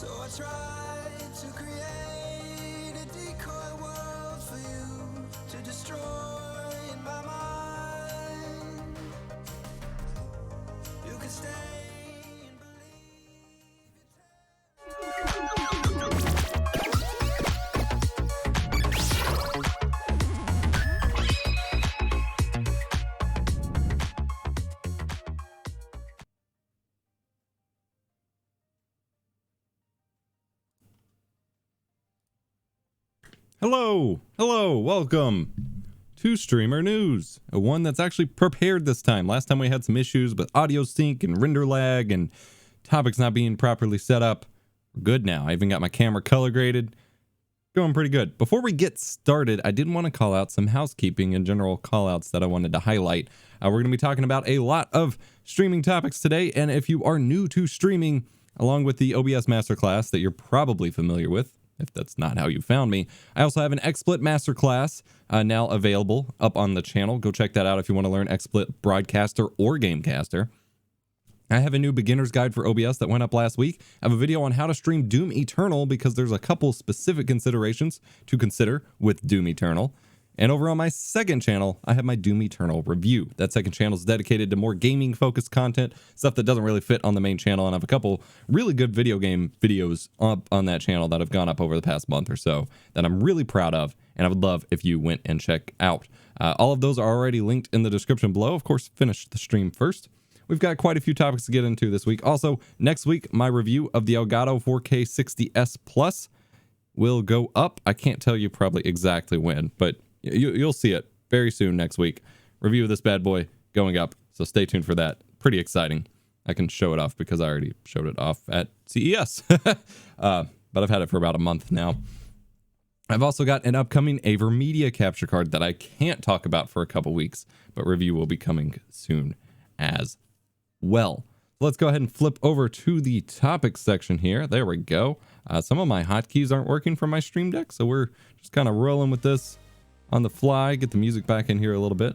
So I tried to create a decoy world for you to destroy in my mind. You can stay and Hello, welcome to Streamer News, a one that's actually prepared this time. Last time we had some issues with audio sync and render lag and topics not being properly set up. We're good now. I even got my camera color graded. Going pretty good. Before we get started, I did want to call out some housekeeping and general call outs that I wanted to highlight. We're going to be talking about a lot of streaming topics today, and if you are new to streaming, along with the OBS Masterclass that you're probably familiar with, if that's not how you found me, I also have an XSplit Masterclass now available up on the channel. Go check that out if you want to learn XSplit Broadcaster or Gamecaster. I have a new beginner's guide for OBS that went up last week. I have a video on how to stream Doom Eternal because there's a couple specific considerations to consider with Doom Eternal. And over on my second channel, I have my Doom Eternal review. That second channel is dedicated to more gaming-focused content, stuff that doesn't really fit on the main channel, and I have a couple really good video game videos up on that channel that have gone up over the past month or so that I'm really proud of, and I would love if you went and check out. All of those are already linked in the description below. Of course, finish the stream first. We've got quite a few topics to get into this week. Also, next week, my review of the Elgato 4K 60S Plus will go up. I can't tell you probably exactly when, but you'll see it very soon next week. Review of this bad boy going up, so stay tuned for that. Pretty exciting. I can show it off because I already showed it off at CES. But I've had it for about a month now. I've also got an upcoming AverMedia capture card that I can't talk about for a couple weeks, but review will be coming soon as well. Let's go ahead and flip over to the topics section here. There we go. Some of my hotkeys aren't working from my Stream Deck, so we're just kind of rolling with this on the fly. Get the music back in here a little bit.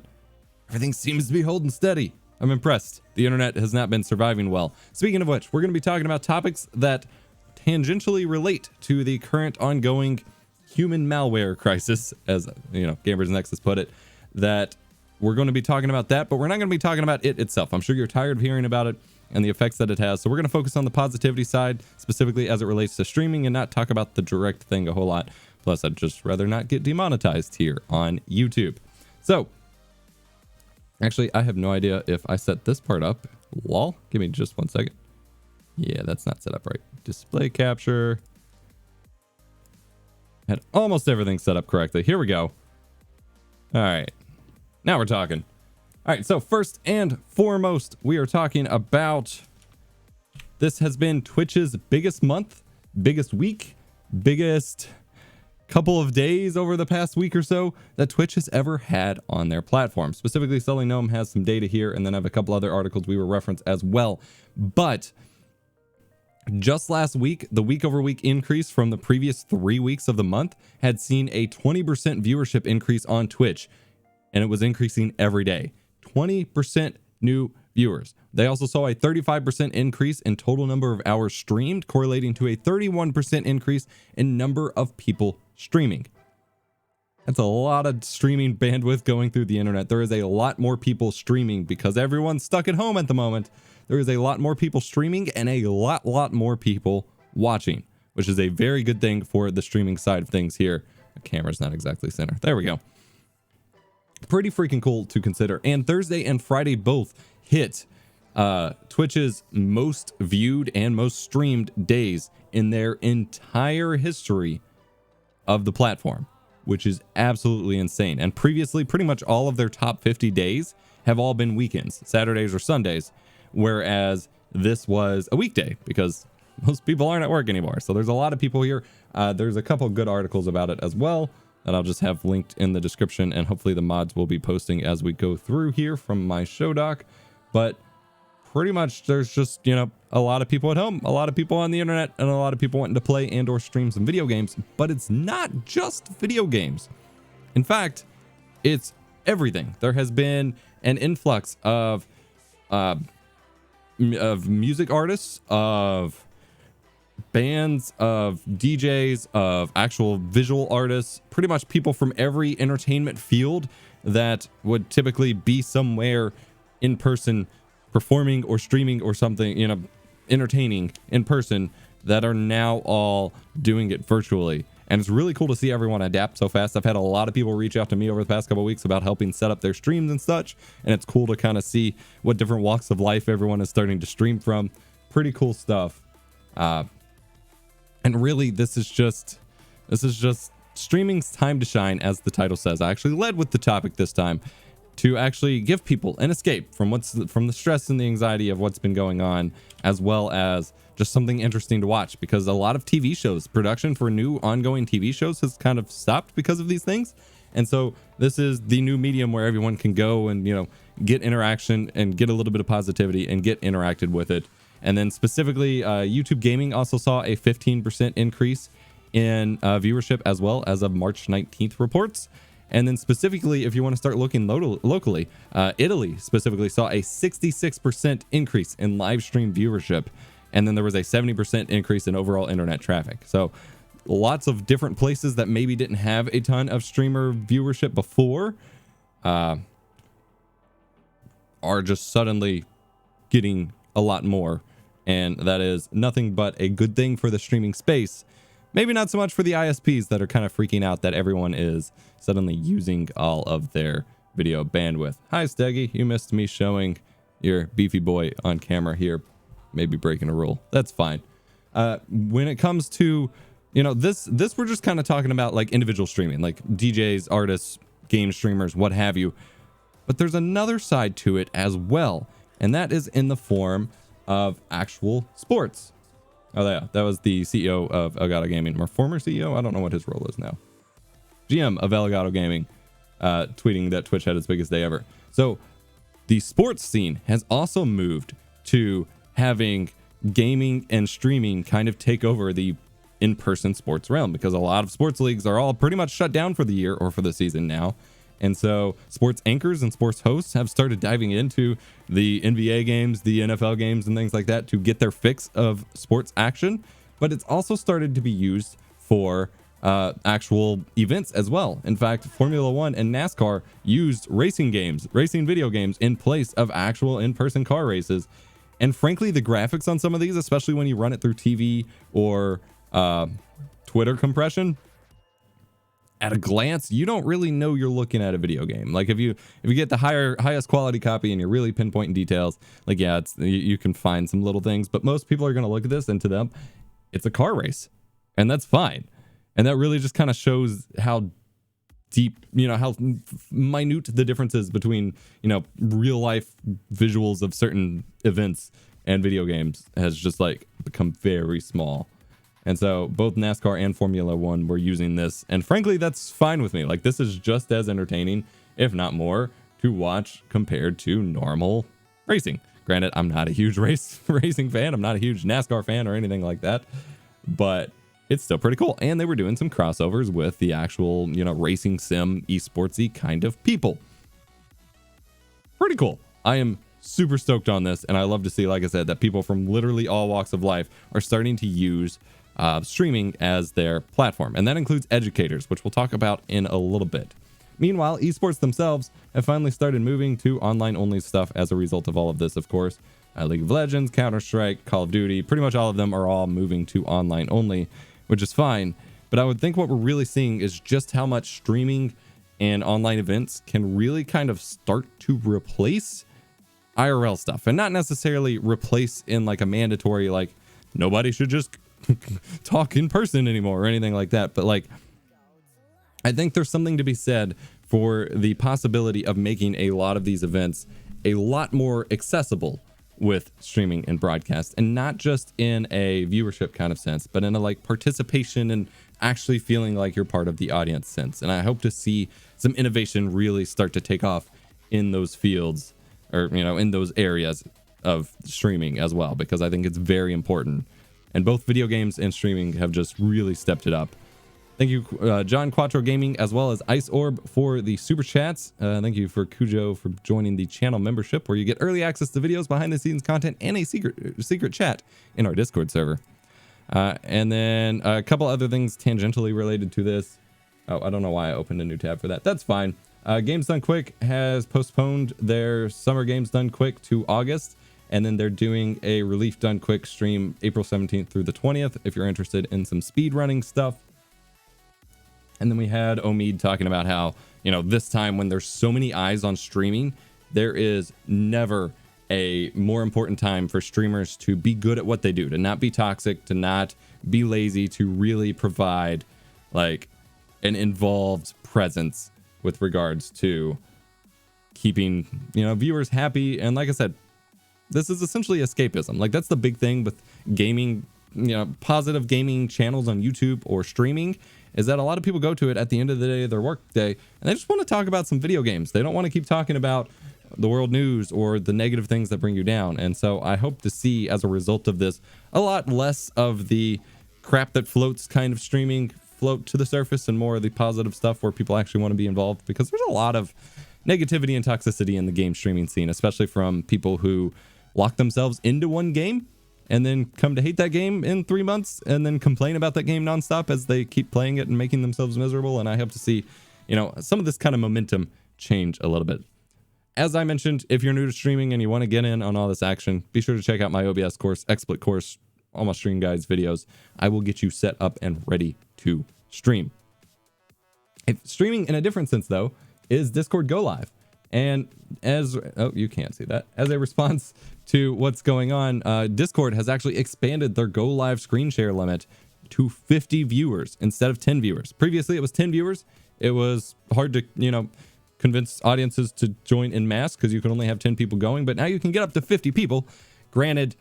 Everything seems to be holding steady. I'm impressed. The internet has not been surviving well. Speaking of which, we're going to be talking about topics that tangentially relate to the current ongoing human malware crisis, as you know, Gamers Nexus put it, that we're going to be talking about that, but we're not going to be talking about it itself. I'm sure you're tired of hearing about it and the effects that it has. So we're going to focus on the positivity side, specifically as it relates to streaming, and not talk about the direct thing a whole lot. Plus, I'd just rather not get demonetized here on YouTube. So, actually, I have no idea if I set this part up. Lol. Give me just 1 second. Yeah, that's not set up right. Display capture. Had almost everything set up correctly. Here we go. All right. Now we're talking. All right, so first and foremost, we are talking about, this has been Twitch's biggest month, biggest week, biggest couple of days over the past week or so that Twitch has ever had on their platform. Specifically, Sully Gnome has some data here, and then I have a couple other articles we will reference as well. But just last week, the week over week increase from the previous 3 weeks of the month had seen a 20% viewership increase on Twitch, and it was increasing every day. 20% new viewers. They also saw a 35% increase in total number of hours streamed, correlating to a 31% increase in number of people streaming. That's a lot of streaming bandwidth going through the internet. There is a lot more people streaming because everyone's stuck at home at the moment. There is a lot more people streaming and a lot more people watching, which is a very good thing for the streaming side of things here. The camera's not exactly center. There we go. Pretty freaking cool to consider. And Thursday and Friday both hit Twitch's most viewed and most streamed days in their entire history of the platform, which is absolutely insane. And previously, pretty much all of their top 50 days have all been weekends, Saturdays or Sundays, whereas this was a weekday because most people aren't at work anymore. So there's a lot of people here. There's a couple good articles about it as well that I'll just have linked in the description, and hopefully the mods will be posting as we go through here from my show doc. But pretty much there's just, you know, a lot of people at home, a lot of people on the internet, and a lot of people wanting to play and or stream some video games. But it's not just video games. In fact, it's everything. There has been an influx of music artists, of bands, of DJs, of actual visual artists, pretty much people from every entertainment field that would typically be somewhere in person performing or streaming or something, you know, entertaining in person, that are now all doing it virtually. And it's really cool to see everyone adapt so fast. I've had a lot of people reach out to me over the past couple of weeks about helping set up their streams and such, and it's cool to kind of see what different walks of life everyone is starting to stream from. Pretty cool stuff. And really, this is just streaming's time to shine, as the title says. I actually led with the topic this time to actually give people an escape from the stress and the anxiety of what's been going on, as well as just something interesting to watch, because a lot of TV shows, production for new ongoing TV shows has kind of stopped because of these things. And so this is the new medium where everyone can go and, you know, get interaction and get a little bit of positivity and get interacted with it. And then specifically, YouTube gaming also saw a 15% increase in viewership as well as of March 19th reports. And then specifically, if you want to start looking locally, Italy specifically saw a 66% increase in live stream viewership. And then there was a 70% increase in overall internet traffic. So lots of different places that maybe didn't have a ton of streamer viewership before are just suddenly getting a lot more. And that is nothing but a good thing for the streaming space. Maybe not so much for the ISPs that are kind of freaking out that everyone is suddenly using all of their video bandwidth. Hi, Steggy. You missed me showing your beefy boy on camera here. Maybe breaking a rule. That's fine. When it comes to, you know, this we're just kind of talking about like individual streaming, like DJs, artists, game streamers, what have you. But there's another side to it as well, and that is in the form of actual sports. Oh yeah, that was the CEO of Elgato Gaming, or former CEO. I don't know what his role is now. GM of Elgato Gaming, tweeting that Twitch had its biggest day ever. So the sports scene has also moved to having gaming and streaming kind of take over the in-person sports realm, because a lot of sports leagues are all pretty much shut down for the year or for the season now. And so sports anchors and sports hosts have started diving into the NBA games, the NFL games, and things like that to get their fix of sports action. But it's also started to be used for actual events as well. In fact, Formula One and NASCAR used racing video games in place of actual in-person car races. And frankly, the graphics on some of these, especially when you run it through TV or Twitter compression, at a glance, you don't really know you're looking at a video game. Like if you get the highest quality copy and you're really pinpointing details, like yeah, you can find some little things, but most people are going to look at this and to them, it's a car race, and that's fine. And that really just kind of shows how deep, you know, how minute the difference is between, you know, real life visuals of certain events and video games has just like become very small. And so both NASCAR and Formula One were using this, and frankly, that's fine with me. Like, this is just as entertaining, if not more, to watch compared to normal racing. Granted, I'm not a huge racing fan. I'm not a huge NASCAR fan or anything like that, but it's still pretty cool. And they were doing some crossovers with the actual, you know, racing sim, esportsy kind of people. Pretty cool. I am super stoked on this, and I love to see, like I said, that people from literally all walks of life are starting to use streaming as their platform. And that includes educators, which we'll talk about in a little bit. Meanwhile, esports themselves have finally started moving to online-only stuff as a result of all of this, of course. League of Legends, Counter-Strike, Call of Duty, pretty much all of them are all moving to online-only, which is fine. But I would think what we're really seeing is just how much streaming and online events can really kind of start to replace IRL stuff. And not necessarily replace in like a mandatory, like, nobody should just talk in person anymore or anything like that. But like, I think there's something to be said for the possibility of making a lot of these events a lot more accessible with streaming and broadcast, and not just in a viewership kind of sense, but in a like participation and actually feeling like you're part of the audience sense. And I hope to see some innovation really start to take off in those fields, or, you know, in those areas of streaming as well, because I think it's very important. And both video games and streaming have just really stepped it up. Thank you, John Quattro Gaming, as well as Ice Orb for the super chats. Thank you for Cujo for joining the channel membership, where you get early access to videos, behind the scenes content, and a secret chat in our Discord server. And then a couple other things tangentially related to this. Oh, I don't know why I opened a new tab for that. That's fine. Games Done Quick has postponed their Summer Games Done Quick to August. And then they're doing a Relief Done Quick stream April 17th through the 20th if you're interested in some speed running stuff. And then we had Omid talking about how, you know, this time when there's so many eyes on streaming, there is never a more important time for streamers to be good at what they do, to not be toxic, to not be lazy, to really provide like an involved presence with regards to keeping, you know, viewers happy. And like I said, this is essentially escapism. Like that's the big thing with gaming, you know, positive gaming channels on YouTube or streaming, is that a lot of people go to it at the end of the day of their work day and they just want to talk about some video games. They don't want to keep talking about the world news or the negative things that bring you down. And so I hope to see, as a result of this, a lot less of the crap that floats kind of streaming float to the surface and more of the positive stuff where people actually want to be involved, because there's a lot of negativity and toxicity in the game streaming scene, especially from people who lock themselves into one game and then come to hate that game in 3 months and then complain about that game nonstop as they keep playing it and making themselves miserable. And I hope to see, you know, some of this kind of momentum change a little bit. As I mentioned, if you're new to streaming and you want to get in on all this action, be sure to check out my OBS course, XSplit course, all my stream guides videos. I will get you set up and ready to stream. If streaming in a different sense though is Discord Go Live. And as, oh, you can't see that. As a response to what's going on, Discord has actually expanded their Go Live screen share limit to 50 viewers instead of 10 viewers. Previously, it was 10 viewers. It was hard to, you know, convince audiences to join in mass because you could only have 10 people going. But now you can get up to 50 people. Granted,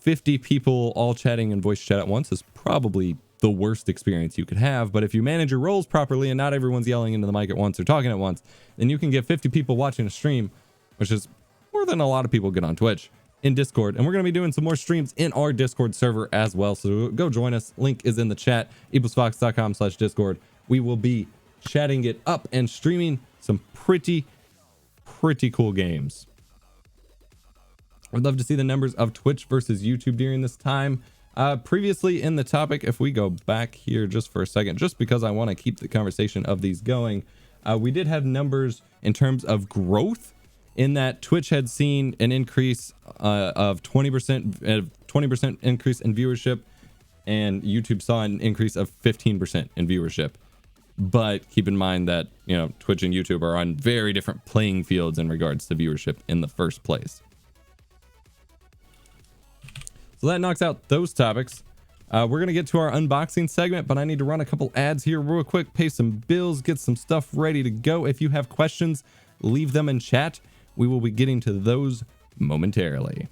50 people all chatting and voice chat at once is probably the worst experience you could have. But if you manage your roles properly and not everyone's yelling into the mic at once or talking at once, then you can get 50 people watching a stream, which is more than a lot of people get on Twitch, in Discord. And we're going to be doing some more streams in our Discord server as well. So go join us. Link is in the chat, EposVox.com/Discord. We will be chatting it up and streaming some pretty cool games. I'd love to see the numbers of Twitch versus YouTube during this time. Previously in the topic, if we go back here just for a second, just because I want to keep the conversation of these going, we did have numbers in terms of growth, in that Twitch had seen an increase of 20% increase in viewership, and YouTube saw an increase of 15% in viewership. But keep in mind that, you know, Twitch and YouTube are on very different playing fields in regards to viewership in the first place. So that knocks out those topics. We're going to get to our unboxing segment, but I need to run a couple ads here real quick, pay some bills, get some stuff ready to go. If you have questions, leave them in chat. We will be getting to those momentarily.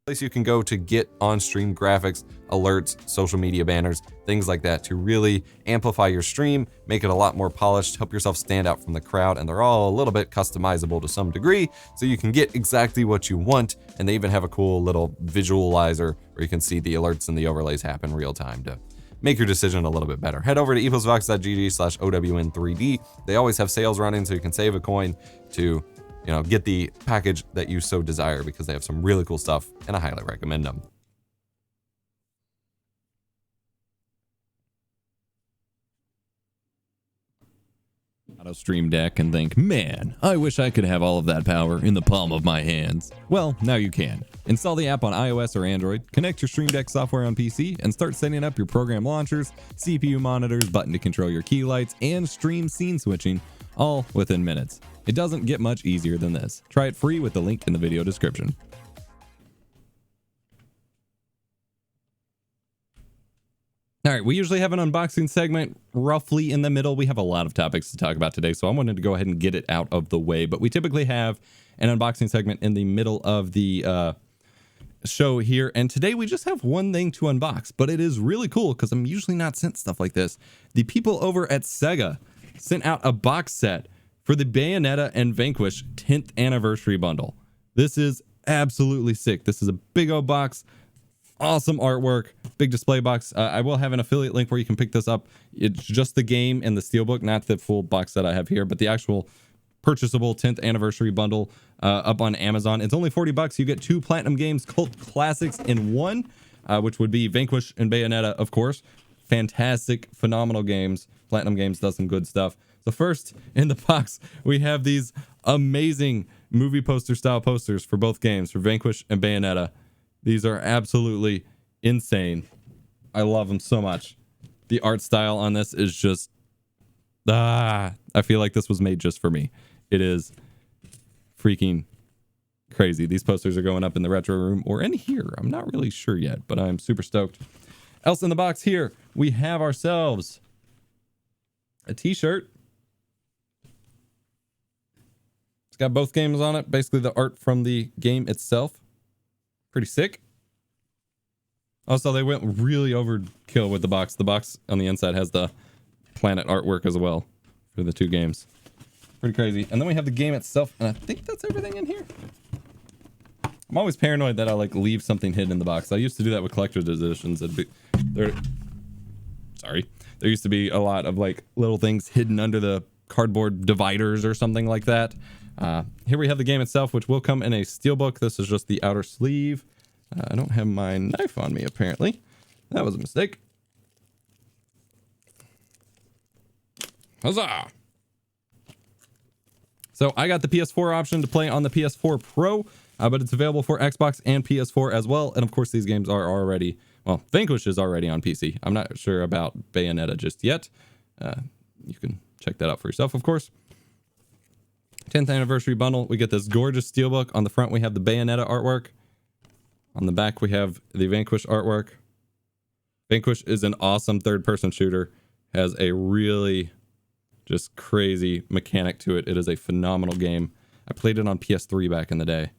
Place you can go to get on-stream graphics, alerts, social media banners, things like that to really amplify your stream, make it a lot more polished, help yourself stand out from the crowd, and they're all a little bit customizable to some degree, so you can get exactly what you want. And they even have a cool little visualizer where you can see the alerts and the overlays happen real time to make your decision a little bit better. Head over to eposvox.gg/OWN3D. They always have sales running, so you can save a coin to, you know, get the package that you so desire, because they have some really cool stuff and I highly recommend them. Auto Stream Deck and think, man, I wish I could have all of that power in the palm of my hands. Well, now you can. Install the app on iOS or Android, connect your Stream Deck software on PC, and start setting up your program launchers, CPU monitors, button to control your key lights, and stream scene switching, all within minutes. It doesn't get much easier than this. Try it free with the link in the video description. All right, we usually have an unboxing segment roughly in the middle. We have a lot of topics to talk about today, so I wanted to go ahead and get it out of the way. But we typically have an unboxing segment in the middle of the show here. And today we just have one thing to unbox, but it is really cool because I'm usually not sent stuff like this. The people over at Sega sent out a box set for the Bayonetta and Vanquish 10th anniversary bundle. This is absolutely sick. This is a big old box. Awesome artwork, big display box. I will have an affiliate link where you can pick this up. It's just the game and the steelbook, not the full box that I have here, but the actual purchasable 10th anniversary bundle up on Amazon. It's only $40. You get 2 Platinum Games cult classics in one, which would be Vanquish and Bayonetta, of course. Fantastic, phenomenal games. Platinum Games does some good stuff. So first in the box, we have these amazing movie poster style posters for both games, for Vanquish and Bayonetta. These are absolutely insane. I love them so much. The art style on this is just, I feel like this was made just for me. It is freaking crazy. These posters are going up in the retro room or in here. I'm not really sure yet, but I'm super stoked. Else in the box here, we have ourselves a t-shirt. It's got both games on it. Basically the art from the game itself. Pretty sick. Also, they went really overkill with the box. The box on the inside has the planet artwork as well for the 2 games. Pretty crazy. And then we have the game itself, and I think that's everything in here. I'm always paranoid that I'll like leave something hidden in the box. I used to do that with collector's editions. There used to be a lot of like little things hidden under the cardboard dividers or something like that. Here we have the game itself, which will come in a steelbook. This is just the outer sleeve. I don't have my knife on me, apparently. That was a mistake. Huzzah! So I got the PS4 option to play on the PS4 Pro, but it's available for Xbox and PS4 as well. And of course, these games are already, well, Vanquish is already on PC. I'm not sure about Bayonetta just yet. You can check that out for yourself, of course. 10th anniversary bundle. We get this gorgeous steelbook. On the front, we have the Bayonetta artwork. On the back, we have the Vanquish artwork. Vanquish is an awesome third-person shooter. Has a really just crazy mechanic to it. It is a phenomenal game. I played it on PS3 back in the day.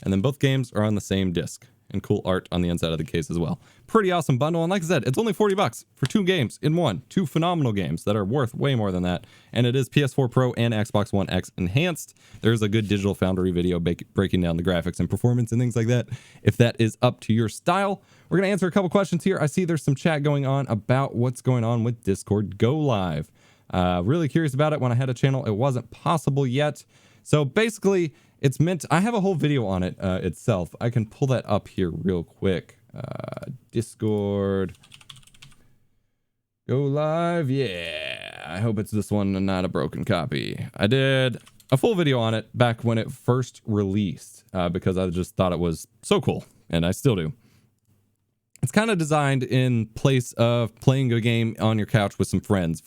And then both games are on the same disc. And cool art on the inside of the case as well. Pretty awesome bundle. And like I said, it's only $40 for 2 games in one. 2 phenomenal games that are worth way more than that. And it is PS4 Pro and Xbox One X enhanced. There's a good Digital Foundry video breaking down the graphics and performance and things like that. If that is up to your style. We're going to answer a couple questions here. I see there's some chat going on about what's going on with Discord Go Live. Really curious about it. When I had a channel, it wasn't possible yet. So basically, it's meant, I have a whole video on it itself. I can pull that up here real quick. Discord Go Live. Yeah, I hope it's this one and not a broken copy. I did a full video on it back when it first released because I just thought it was so cool, and I still do. It's kind of designed in place of playing a game on your couch with some friends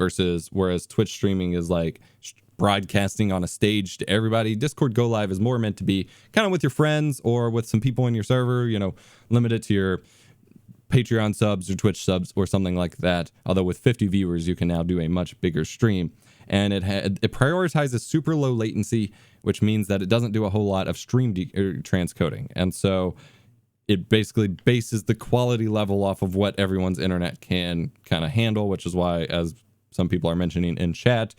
whereas Twitch streaming is like broadcasting on a stage to everybody. Discord Go Live is more meant to be kind of with your friends or with some people in your server, you know, limited to your Patreon subs or Twitch subs or something like that. Although with 50 viewers, you can now do a much bigger stream. And it prioritizes super low latency, which means that it doesn't do a whole lot of stream transcoding. And so it basically bases the quality level off of what everyone's internet can kind of handle, which is why, as some people are mentioning in chat,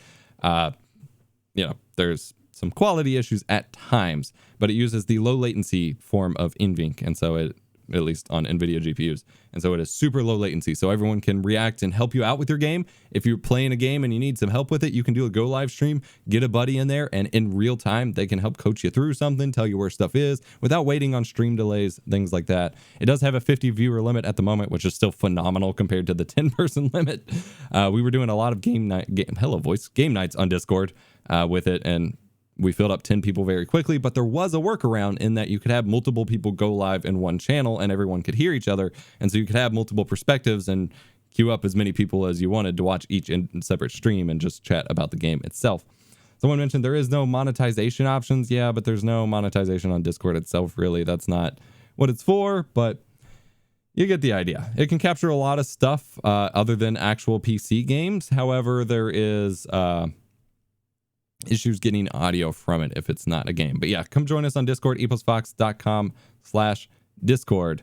you know, there's some quality issues at times, but it uses the low latency form of NVENC, and so it, at least on NVIDIA GPUs, and so it is super low latency, so everyone can react and help you out with your game. If you're playing a game and you need some help with it, you can do a Go Live stream, get a buddy in there, and in real time, they can help coach you through something, tell you where stuff is, without waiting on stream delays, things like that. It does have a 50 viewer limit at the moment, which is still phenomenal compared to the 10-person limit. We were doing a lot of game nights on Discord with it, and we filled up 10 people very quickly, but there was a workaround in that you could have multiple people go live in one channel and everyone could hear each other. And so you could have multiple perspectives and queue up as many people as you wanted to watch each in separate stream and just chat about the game itself. Someone mentioned there is no monetization options. Yeah, but there's no monetization on Discord itself, really. That's not what it's for, but you get the idea. It can capture a lot of stuff other than actual PC games. However, there is issues getting audio from it if it's not a game. But yeah, come join us on Discord, eposvox.com/Discord.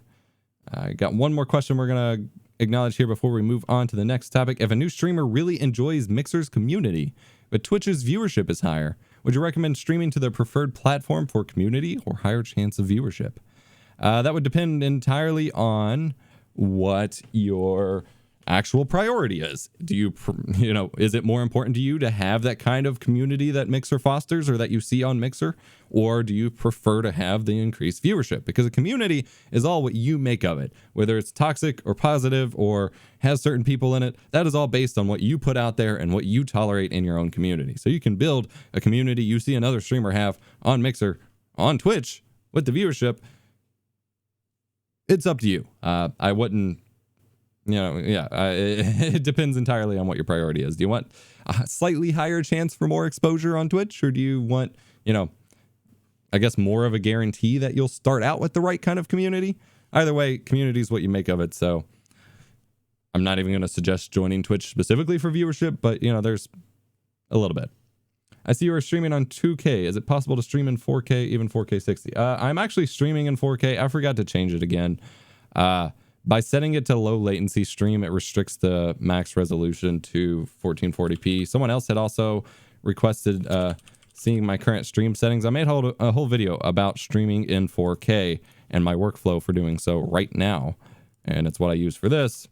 I got one more question we're going to acknowledge here before we move on to the next topic. If a new streamer really enjoys Mixer's community, but Twitch's viewership is higher, would you recommend streaming to their preferred platform for community or higher chance of viewership? That would depend entirely on what your actual priority is. Do you, is it more important to you to have that kind of community that Mixer fosters or that you see on Mixer? Or do you prefer to have the increased viewership? Because a community is all what you make of it, whether it's toxic or positive or has certain people in it. That is all based on what you put out there and what you tolerate in your own community. So you can build a community you see another streamer have on Mixer, on Twitch with the viewership. It's up to you. I wouldn't. It depends entirely on what your priority is. Do you want a slightly higher chance for more exposure on Twitch, or do you want, I guess more of a guarantee that you'll start out with the right kind of community? Either way, community is what you make of it. So I'm not even going to suggest joining Twitch specifically for viewership, but there's a little bit. I see you are streaming on 2K. Is it possible to stream in 4K, even 4K 60? I'm actually streaming in 4K. I forgot to change it again. By setting it to low latency stream, it restricts the max resolution to 1440p. Someone else had also requested seeing my current stream settings. I made a whole video about streaming in 4K and my workflow for doing so right now. And it's what I use for this.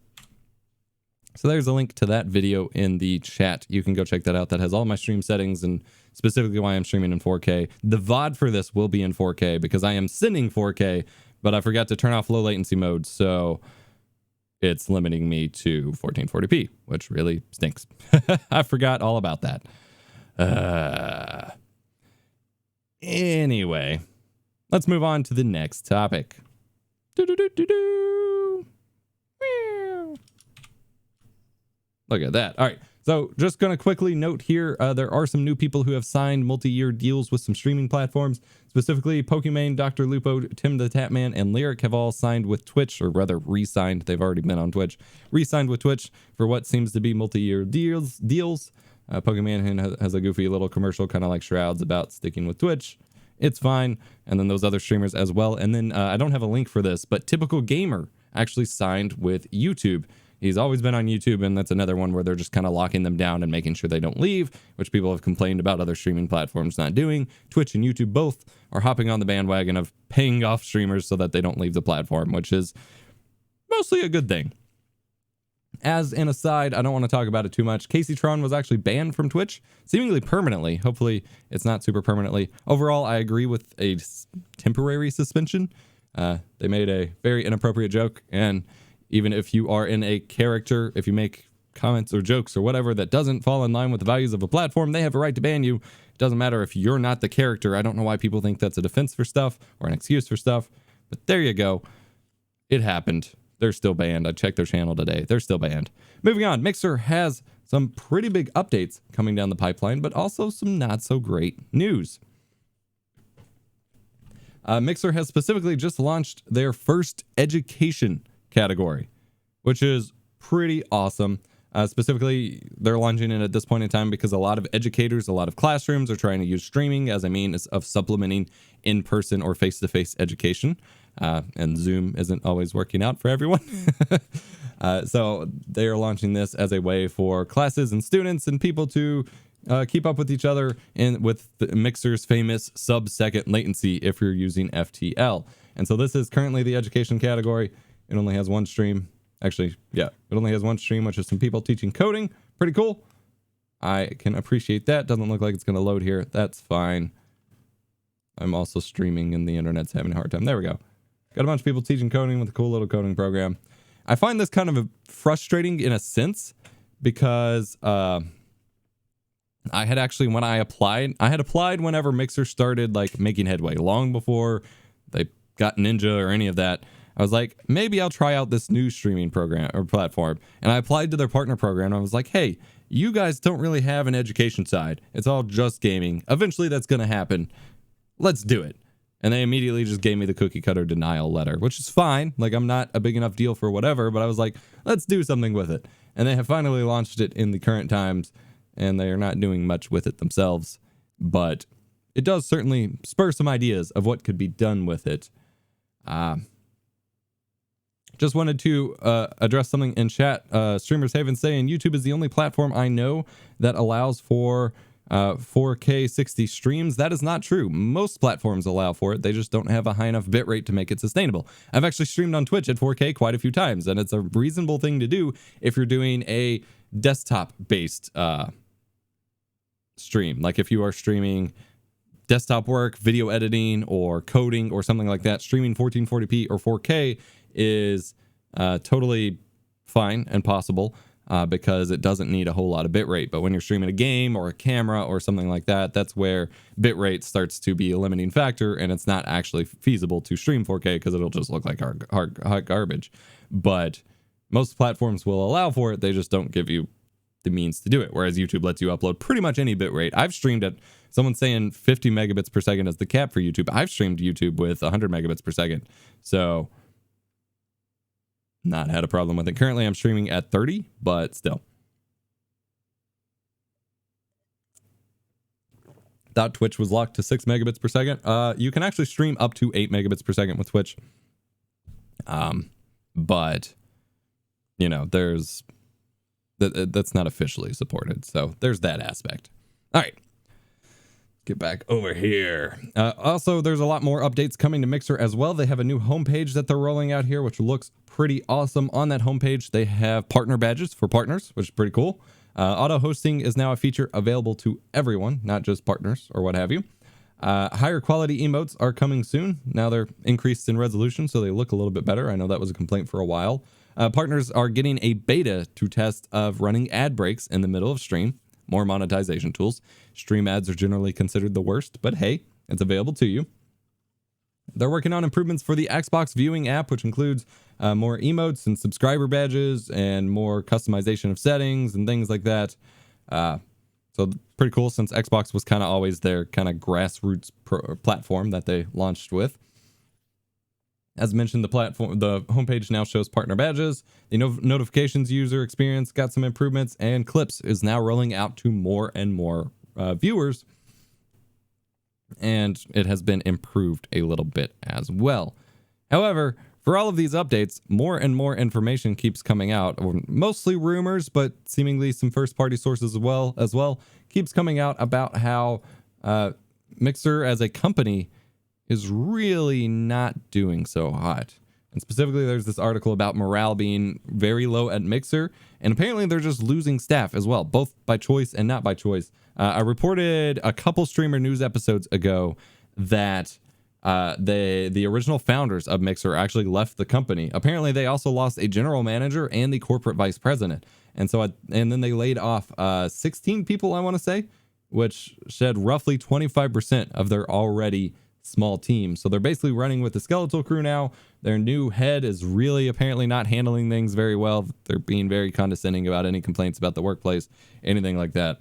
So there's a link to that video in the chat. You can go check that out. That has all my stream settings and specifically why I'm streaming in 4K. The VOD for this will be in 4K because I am sending 4K, but I forgot to turn off low latency mode, so it's limiting me to 1440p, which really stinks. I forgot all about that. Anyway, let's move on to the next topic. Look at that. All right. So just going to quickly note here, there are some new people who have signed multi-year deals with some streaming platforms. Specifically, Pokimane, Dr. Lupo, Tim the Tatman, and Lyric have all signed with Twitch, or rather re-signed. They've already been on Twitch. Re-signed with Twitch for what seems to be multi-year deals. Pokimane has a goofy little commercial, kind of like Shrouds, about sticking with Twitch. It's fine. And then those other streamers as well. And then I don't have a link for this, but Typical Gamer actually signed with YouTube. He's always been on YouTube, and that's another one where they're just kind of locking them down and making sure they don't leave, which people have complained about other streaming platforms not doing. Twitch and YouTube both are hopping on the bandwagon of paying off streamers so that they don't leave the platform, which is mostly a good thing. As an aside, I don't want to talk about it too much. Kaceytron was actually banned from Twitch, seemingly permanently. Hopefully, it's not super permanently. Overall, I agree with a temporary suspension. They made a very inappropriate joke, and even if you are in a character, if you make comments or jokes or whatever that doesn't fall in line with the values of a platform, they have a right to ban you. It doesn't matter if you're not the character. I don't know why people think that's a defense for stuff or an excuse for stuff, but there you go. It happened. They're still banned. I checked their channel today. They're still banned. Moving on, Mixer has some pretty big updates coming down the pipeline, but also some not so great news. Mixer has specifically just launched their first education category, which is pretty awesome. Specifically, they're launching it at this point in time because a lot of educators, a lot of classrooms are trying to use streaming as a means of supplementing in-person or face-to-face education. And Zoom isn't always working out for everyone. So they are launching this as a way for classes and students and people to keep up with each other and with the Mixer's famous sub-second latency if you're using FTL. And so this is currently the education category. It only has one stream. Actually, yeah, it only has one stream, which is some people teaching coding. Pretty cool. I can appreciate that. Doesn't look like it's going to load here. That's fine. I'm also streaming and the internet's having a hard time. There we go. Got a bunch of people teaching coding with a cool little coding program. I find this kind of frustrating in a sense because I had actually, when I had applied whenever Mixer started like making headway, long before they got Ninja or any of that. I was like, maybe I'll try out this new streaming program or platform. And I applied to their partner program. And I was like, hey, you guys don't really have an education side. It's all just gaming. Eventually that's going to happen. Let's do it. And they immediately just gave me the cookie cutter denial letter, which is fine. Like, I'm not a big enough deal for whatever, but I was like, let's do something with it. And they have finally launched it in the current times, and they are not doing much with it themselves. But it does certainly spur some ideas of what could be done with it. Just wanted to address something in chat. Streamers Haven saying YouTube is the only platform I know that allows for 4K 60 streams. That is not true. Most platforms allow for it. They just don't have a high enough bitrate to make it sustainable. I've actually streamed on Twitch at 4K quite a few times, and it's a reasonable thing to do if you're doing a desktop-based stream. Like if you are streaming desktop work, video editing, or coding, or something like that, streaming 1440p or 4K is totally fine and possible. Because it doesn't need a whole lot of bitrate. But when you're streaming a game or a camera or something like that, that's where bitrate starts to be a limiting factor, and it's not actually feasible to stream 4K because it'll just look like hot garbage. But most platforms will allow for it. They just don't give you the means to do it, whereas YouTube lets you upload pretty much any bitrate. I've streamed at, someone's saying 50 megabits per second is the cap for YouTube. I've streamed YouTube with 100 megabits per second. So not had a problem with it. Currently I'm streaming at 30, but still. Twitch was locked to 6 megabits per second. You can actually stream up to 8 megabits per second with Twitch. But you know, there's that's not officially supported. So there's that aspect. All right. Get back over here. Also, there's a lot more updates coming to Mixer as well. They have a new homepage that they're rolling out here, which looks pretty awesome. On that homepage, they have partner badges for partners, which is pretty cool. Auto hosting is now a feature available to everyone, not just partners or what have you. Higher quality emotes are coming soon. Now they're increased in resolution, so they look a little bit better. I know that was a complaint for a while. Partners are getting a beta to test of running ad breaks in the middle of stream. More monetization tools. Stream ads are generally considered the worst, but hey, it's available to you. They're working on improvements for the Xbox viewing app, which includes more emotes and subscriber badges and more customization of settings and things like that. So pretty cool, since Xbox was kind of always their kind of grassroots platform that they launched with. As mentioned, the homepage now shows partner badges. The notifications user experience got some improvements, and Clips is now rolling out to more and more viewers. And it has been improved a little bit as well. However, for all of these updates, more and more information keeps coming out, or mostly rumors, but seemingly some first-party sources as well, keeps coming out about how Mixer as a company is really not doing so hot. And specifically, there's this article about morale being very low at Mixer, and apparently they're just losing staff as well, both by choice and not by choice. I reported a couple Streamer News episodes ago that the original founders of Mixer actually left the company. Apparently, they also lost a general manager and the corporate vice president, and then they laid off 16 people, I want to say, which shed roughly 25% of their already small team. So they're basically running with the skeletal crew now. Their new head is really apparently not handling things very well. They're being very condescending about any complaints about the workplace, anything like that.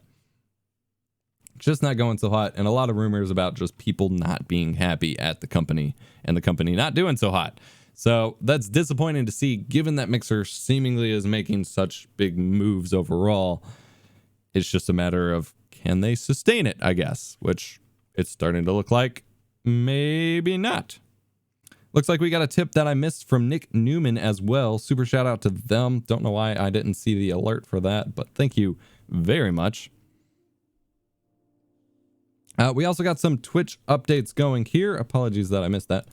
Just not going so hot, and a lot of rumors about just people not being happy at the company and the company not doing so hot. So that's disappointing to see, given that Mixer seemingly is making such big moves overall. It's just a matter of, can they sustain it, I guess, which it's starting to look like maybe not. Looks like we got a tip that I missed from Nick Newman as well. Super shout out to them. Don't know why I didn't see the alert for that, but thank you very much. We also got some Twitch updates going here. Apologies that I missed that.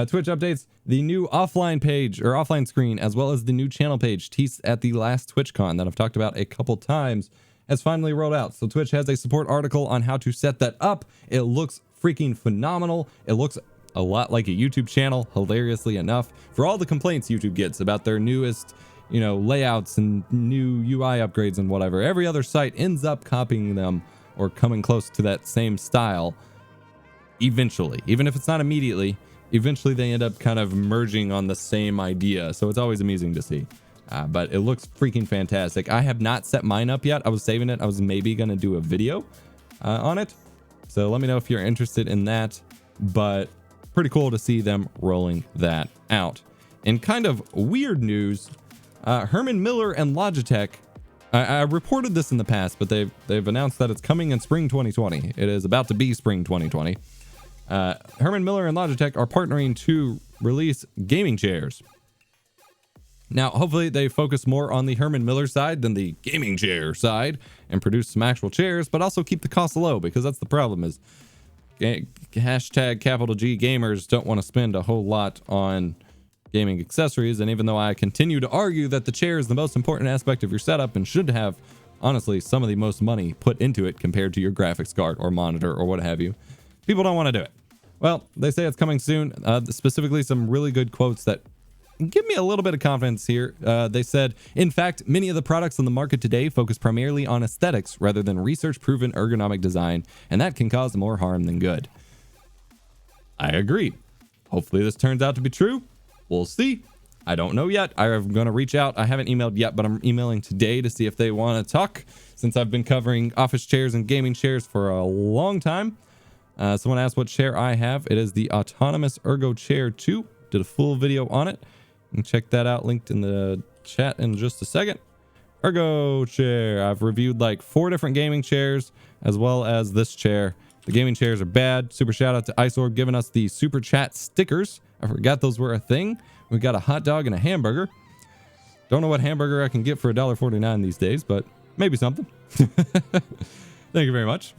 Twitch updates, the new offline page or offline screen, as well as the new channel page teased at the last TwitchCon that I've talked about a couple times, has finally rolled out. So Twitch has a support article on how to set that up. It looks freaking phenomenal. It looks a lot like a YouTube channel, hilariously enough, for all the complaints YouTube gets about their newest, layouts and new UI upgrades and whatever. Every other site ends up copying them or coming close to that same style eventually. Even if it's not immediately, eventually they end up kind of merging on the same idea. So it's always amusing to see. But it looks freaking fantastic. I have not set mine up yet. I was saving it. I was maybe going to do a video on it. So let me know if you're interested in that. But pretty cool to see them rolling that out. In kind of weird news, Herman Miller and Logitech, I reported this in the past, but they've announced that it's coming in spring 2020. It is about to be spring 2020. Herman Miller and Logitech are partnering to release gaming chairs. Now, hopefully they focus more on the Herman Miller side than the gaming chair side and produce some actual chairs, but also keep the cost low, because that's the problem is hashtag capital G gamers don't want to spend a whole lot on gaming accessories. And even though I continue to argue that the chair is the most important aspect of your setup and should have, honestly, some of the most money put into it compared to your graphics card or monitor or what have you, people don't want to do it. Well, they say it's coming soon. Specifically, some really good quotes that give me a little bit of confidence here. They said, in fact, many of the products on the market today focus primarily on aesthetics rather than research-proven ergonomic design, and that can cause more harm than good. I agree. Hopefully this turns out to be true. We'll see. I don't know yet. I'm going to reach out. I haven't emailed yet, but I'm emailing today to see if they want to talk, since I've been covering office chairs and gaming chairs for a long time. Someone asked what chair I have. It is the Autonomous Ergo Chair 2. Did a full video on it. You can check that out, linked in the chat in just a second. Ergo chair. I've reviewed like 4 different gaming chairs, as well as this chair. The gaming chairs are bad. Super shout out to Isorg giving us the super chat stickers. I forgot those were a thing. We got a hot dog and a hamburger. Don't know what hamburger I can get for $1.49 these days, but maybe something. Thank you very much.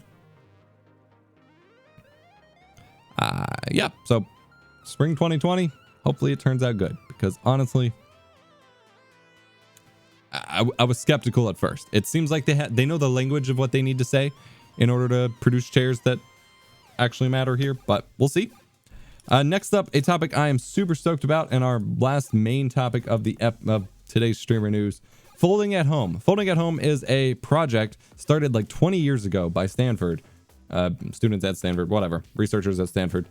Yeah, so spring 2020, hopefully it turns out good, because honestly, I was skeptical at first. It seems like they know the language of what they need to say in order to produce chairs that actually matter here, but we'll see. Next up, a topic I am super stoked about, and our last main topic of today's streamer news: folding at home. Folding at home is a project started like 20 years ago by Stanford, students at Stanford, whatever, researchers at Stanford,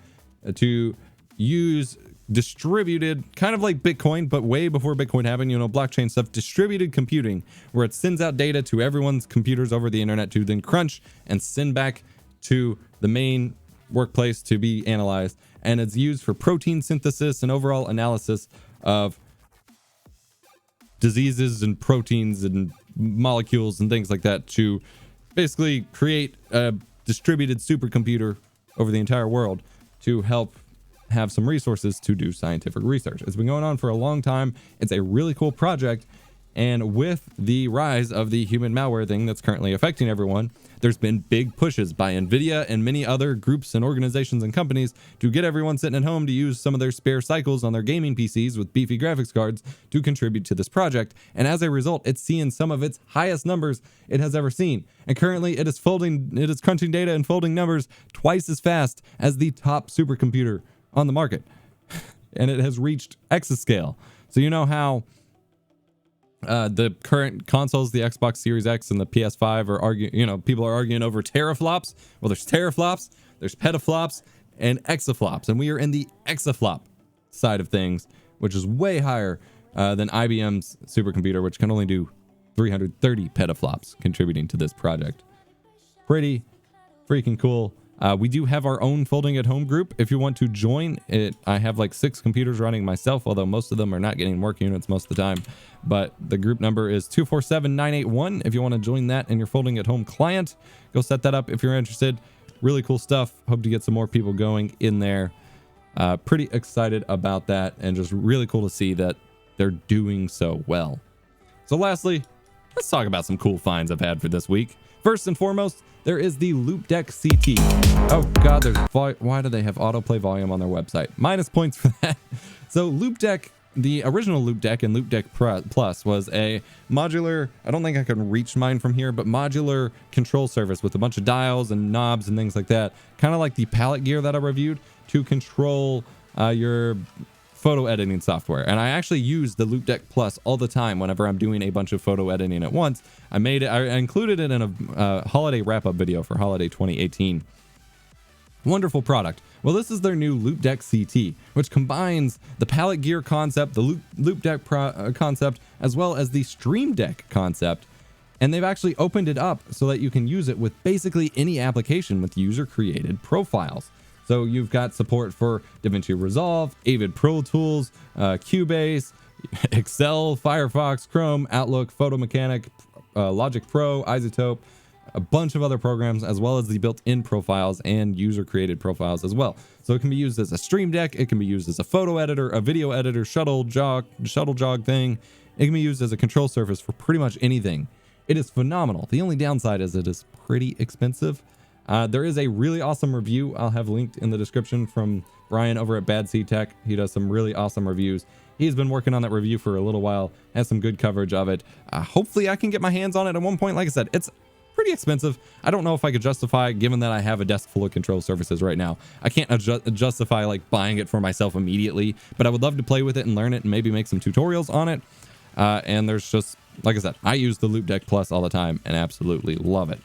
to use distributed, kind of like Bitcoin, but way before Bitcoin happened, you know, blockchain stuff, distributed computing, where it sends out data to everyone's computers over the internet to then crunch and send back to the main workplace to be analyzed. And it's used for protein synthesis and overall analysis of diseases and proteins and molecules and things like that, to basically create a distributed supercomputer over the entire world to help have some resources to do scientific research. It's been going on for a long time. It's a really cool project. And with the rise of the human malware thing that's currently affecting everyone, there's been big pushes by NVIDIA and many other groups and organizations and companies to get everyone sitting at home to use some of their spare cycles on their gaming PCs with beefy graphics cards to contribute to this project. And as a result, it's seeing some of its highest numbers it has ever seen. And currently it is crunching data and folding numbers twice as fast as the top supercomputer on the market. And it has reached exascale. So you know how the current consoles, the Xbox Series X and the PS5, are arguing, people are arguing over teraflops. Well, there's teraflops, there's petaflops, and exaflops. And we are in the exaflop side of things, which is way higher than IBM's supercomputer, which can only do 330 petaflops, contributing to this project. Pretty freaking cool. We do have our own folding at home group. If you want to join it, I have like 6 computers running myself, although most of them are not getting work units most of the time. But the group number is 247981. If you want to join that in your folding at home client, go set that up if you're interested. Really cool stuff. Hope to get some more people going in there. Pretty excited about that, and just really cool to see that they're doing so well. So lastly, let's talk about some cool finds I've had for this week. First and foremost, there is the Loopdeck CT. Oh God, why do they have autoplay volume on their website? Minus points for that. So Loopdeck, the original Loopdeck and Loopdeck Plus, was a modular, I don't think I can reach mine from here, but modular control surface with a bunch of dials and knobs and things like that. Kind of like the palette gear that I reviewed to control your photo editing software. And I actually use the Loopdeck Plus all the time whenever I'm doing a bunch of photo editing at once. I included it in a holiday wrap-up video for holiday 2018. Wonderful product. Well, this is their new Loopdeck CT, which combines the palette gear concept, the Loopdeck concept, as well as the Stream Deck concept. And they've actually opened it up so that you can use it with basically any application with user-created profiles. So you've got support for DaVinci Resolve, Avid Pro Tools, Cubase, Excel, Firefox, Chrome, Outlook, Photo Mechanic, Logic Pro, Isotope, a bunch of other programs, as well as the built-in profiles and user-created profiles as well. So it can be used as a stream deck, it can be used as a photo editor, a video editor, shuttle jog thing. It can be used as a control surface for pretty much anything. It is phenomenal. The only downside is it is pretty expensive. There is a really awesome review I'll have linked in the description from Brian over at Bad Sea Tech. He does some really awesome reviews. He's been working on that review for a little while, has some good coverage of it. Hopefully I can get my hands on it at one point. Like I said, it's pretty expensive. I don't know if I could justify, given that I have a desk full of control surfaces right now. I can't justify like buying it for myself immediately, but I would love to play with it and learn it and maybe make some tutorials on it. And there's just, like I said, I use the Loop Deck Plus all the time and absolutely love it.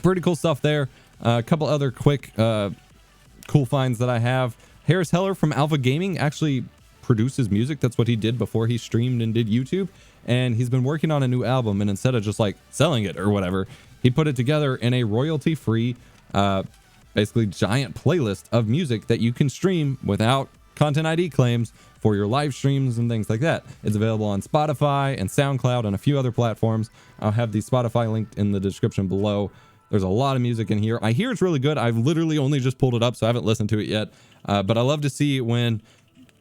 Pretty cool stuff there. A couple other quick cool finds that I have. Harris Heller from Alpha Gaming actually produces music. That's what he did before he streamed and did YouTube. And he's been working on a new album, and instead of just like selling it or whatever, he put it together in a royalty-free, basically giant playlist of music that you can stream without Content ID claims for your live streams and things like that. It's available on Spotify and SoundCloud and a few other platforms. I'll have the Spotify linked in the description below. There's a lot of music in here. I hear it's really good. I've literally only just pulled it up, so I haven't listened to it yet. But I love to see when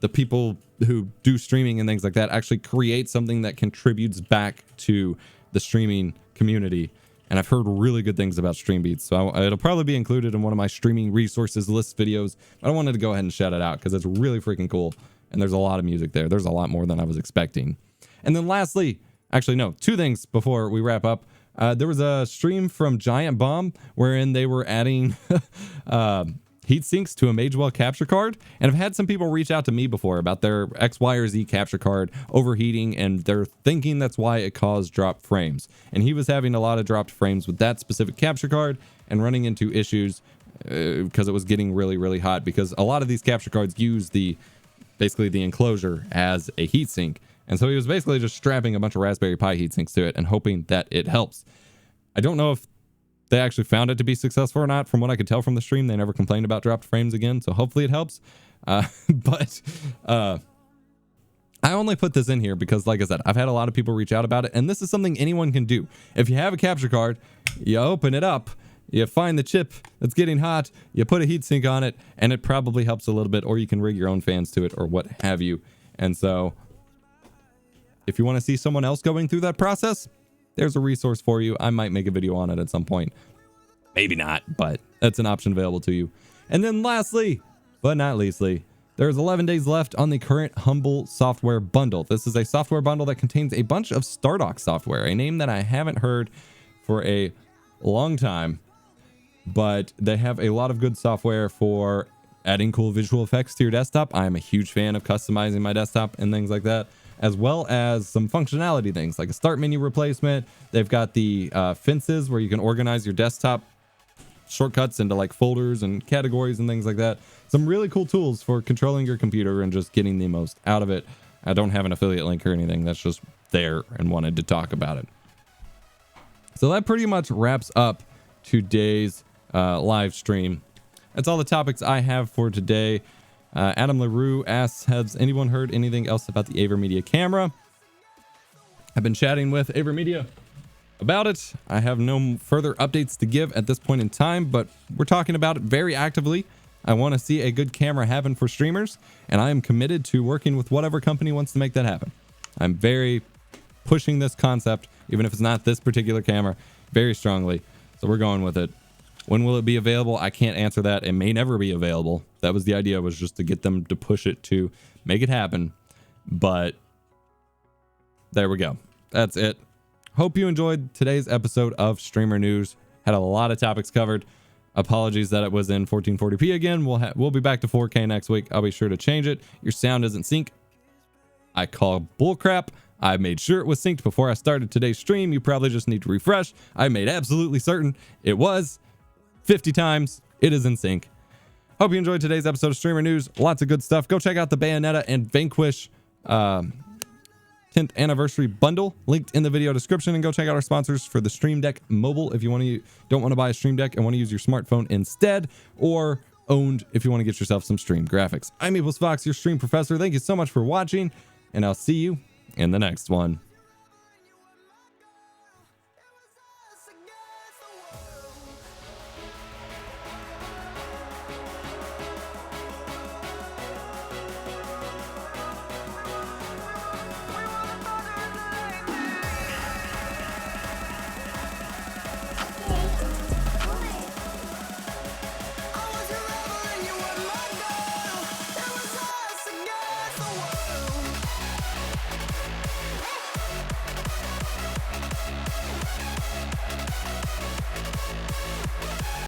the people who do streaming and things like that actually create something that contributes back to the streaming community. And I've heard really good things about Stream Beats, so it'll probably be included in one of my streaming resources list videos. But I wanted to go ahead and shout it out because it's really freaking cool. And there's a lot of music there. There's a lot more than I was expecting. And then lastly, actually no, two things before we wrap up. There was a stream from Giant Bomb wherein they were adding heat sinks to a Magewell capture card, and I've had some people reach out to me before about their X, Y, or Z capture card overheating, and they're thinking that's why it caused dropped frames. And he was having a lot of dropped frames with that specific capture card and running into issues because it was getting really, really hot, because a lot of these capture cards use basically the enclosure as a heatsink. And so he was basically just strapping a bunch of Raspberry Pi heatsinks to it and hoping that it helps. I don't know if they actually found it to be successful or not. From what I could tell from the stream, they never complained about dropped frames again, so hopefully it helps. But I only put this in here because, like I said, I've had a lot of people reach out about it, and this is something anyone can do. If you have a capture card, you open it up, you find the chip that's getting hot, you put a heatsink on it, and it probably helps a little bit, or you can rig your own fans to it or what have you. And so if you want to see someone else going through that process, there's a resource for you. I might make a video on it at some point. Maybe not, but that's an option available to you. And then lastly, but not leastly, there's 11 days left on the current Humble software bundle. This is a software bundle that contains a bunch of Stardock software, a name that I haven't heard for a long time, but they have a lot of good software for adding cool visual effects to your desktop. I'm a huge fan of customizing my desktop and things like that, as well as some functionality things like a start menu replacement. They've got the fences where you can organize your desktop shortcuts into like folders and categories and things like that. Some really cool tools for controlling your computer and just getting the most out of it. I don't have an affiliate link or anything. That's just there and wanted to talk about it. So that pretty much wraps up today's live stream. That's all the topics I have for today. Adam LaRue asks, has anyone heard anything else about the AverMedia camera? I've been chatting with AverMedia about it. I have no further updates to give at this point in time, but we're talking about it very actively. I want to see a good camera happen for streamers, and I am committed to working with whatever company wants to make that happen. I'm very pushing this concept, even if it's not this particular camera, very strongly. So we're going with it. When will it be available? I can't answer that. It may never be available. That was the idea, was just to get them to push it to make it happen. But there we go. That's it. Hope you enjoyed today's episode of Streamer News. Had a lot of topics covered. Apologies that it was in 1440p again. We'll be back to 4K next week. I'll be sure to change it. Your sound isn't synced. I call bullcrap. I made sure it was synced before I started today's stream. You probably just need to refresh. I made absolutely certain it was. 50 times. It is in sync. Hope you enjoyed today's episode of Streamer News. Lots of good stuff. Go check out the Bayonetta and Vanquish 10th anniversary bundle linked in the video description, and go check out our sponsors for the Stream Deck Mobile if you don't want to buy a Stream Deck and want to use your smartphone instead, or owned if you want to get yourself some stream graphics. I'm EposVox, your stream professor. Thank you so much for watching, and I'll see you in the next one.